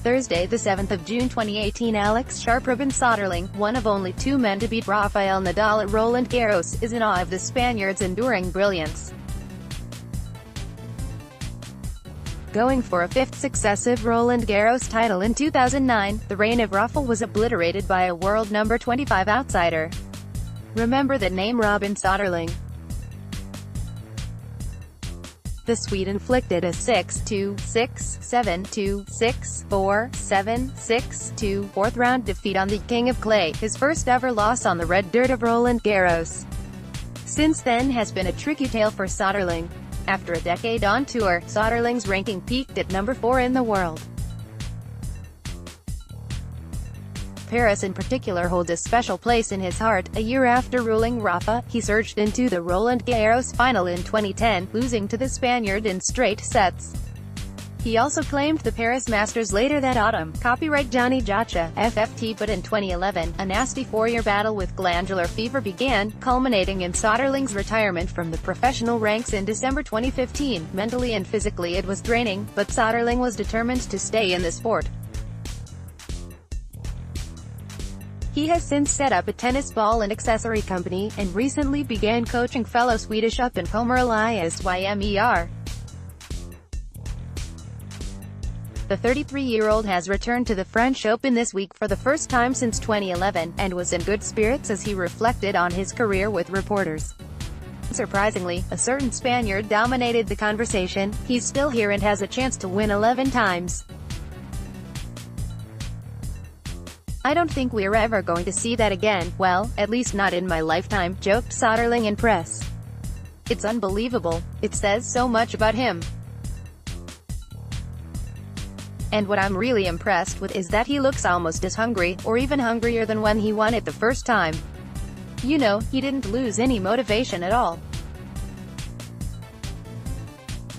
Thursday, the 7th of June 2018, Alex SharpRobin Soderling, one of only two men to beat Rafael Nadal at Roland-Garros, is in awe of the Spaniard's enduring brilliance. Going for a fifth successive Roland-Garros title in 2009, the reign of Rafa was obliterated by a world number 25 outsider. Remember that name, Robin Soderling. The Swede inflicted a 6-2, 6-7, 2-6, 4-7, 6-2 fourth-round defeat on the King of Clay, his first ever loss on the red dirt of Roland-Garros. Since then has been a tricky tale for Soderling. After a decade on tour, Soderling's ranking peaked at number 4 in the world. Paris in particular holds a special place in his heart. A year after ruling Rafa, he surged into the Roland-Garros final in 2010, losing to the Spaniard in straight sets. He also claimed the Paris Masters later that autumn. Copyright Johnny Gotcha, FFT. But in 2011, a nasty 4-year battle with glandular fever began, culminating in Soderling's retirement from the professional ranks in December 2015. Mentally and physically it was draining, but Soderling was determined to stay in the sport. He has since set up a tennis ball and accessory company, and recently began coaching fellow Swedish up-and-comer Alex SharpRobin. The 33-year-old has returned to the French Open this week for the first time since 2011, and was in good spirits as he reflected on his career with reporters. Surprisingly, a certain Spaniard dominated the conversation. He's still here and has a chance to win 11 times. I don't think we're ever going to see that again, well, at least not in my lifetime, joked Soderling in press. It's unbelievable. It says so much about him. And what I'm really impressed with is that he looks almost as hungry, or even hungrier than when he won it the first time. You know, he didn't lose any motivation at all.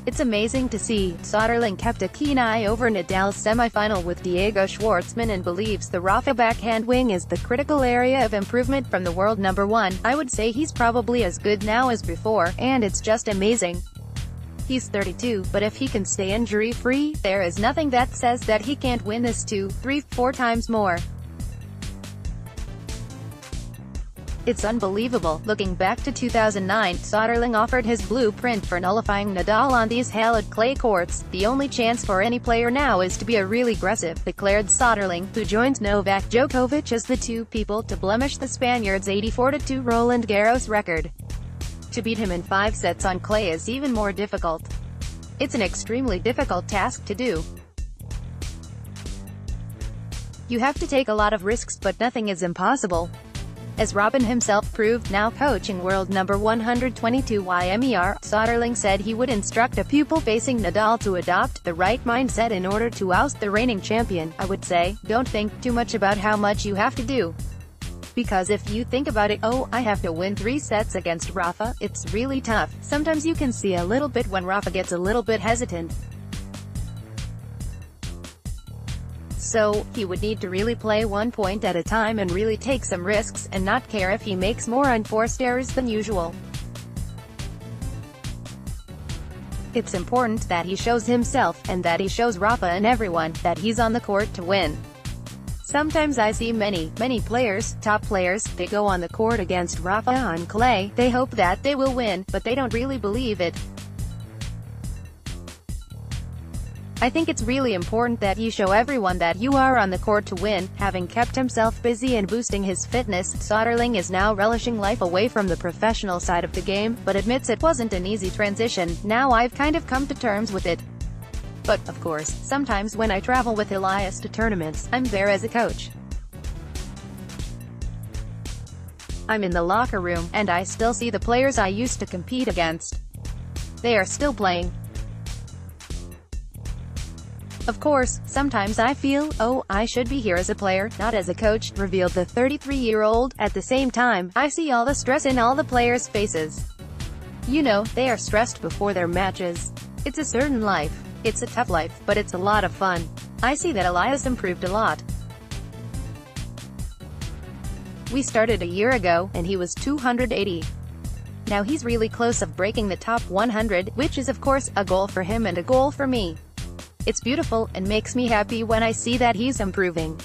It's amazing to see. Soderling kept a keen eye over Nadal's semi-final with Diego Schwartzman and believes the Rafa backhand wing is the critical area of improvement from the world number 1. I would say he's probably as good now as before, and it's just amazing. He's 32, but if he can stay injury-free, there is nothing that says that he can't win this 2, 3, 4 times more. It's unbelievable. Looking back to 2009, Soderling offered his blueprint for nullifying Nadal on these hallowed clay courts. The only chance for any player now is to be a really aggressive, declared Soderling, who joins Novak Djokovic as the two people to blemish the Spaniard's 84-2 Roland-Garros record. To beat him in 5 sets on clay is even more difficult. It's an extremely difficult task to do. You have to take a lot of risks, but nothing is impossible. As Robin himself proved, now coaching world number 122 YMER, Soderling said he would instruct a pupil facing Nadal to adopt the right mindset in order to oust the reigning champion. I would say, don't think too much about how much you have to do. Because if you think about it, oh, I have to win 3 sets against Rafa, it's really tough. Sometimes you can see a little bit when Rafa gets a little bit hesitant. So, he would need to really play 1 point at a time and really take some risks, and not care if he makes more unforced errors than usual. It's important that he shows himself, and that he shows Rafa and everyone, that he's on the court to win. Sometimes I see many players, top players, they go on the court against Rafa on clay, they hope that they will win, but they don't really believe it. I think it's really important that you show everyone that you are on the court to win. Having kept himself busy and boosting his fitness, Soderling is now relishing life away from the professional side of the game, but admits it wasn't an easy transition. Now I've kind of come to terms with it. But, of course, sometimes when I travel with Elias to tournaments, I'm there as a coach. I'm in the locker room, and I still see the players I used to compete against. They are still playing. Of course, sometimes I feel, oh, I should be here as a player, not as a coach, revealed the 33-year-old. At the same time, I see all the stress in all the players' faces. You know, they are stressed before their matches. It's a certain life. It's a tough life, but it's a lot of fun. I see that Elias improved a lot. We started a year ago, and he was 280. Now he's really close of breaking the top 100, which is of course, a goal for him and a goal for me. It's beautiful, and makes me happy when I see that he's improving.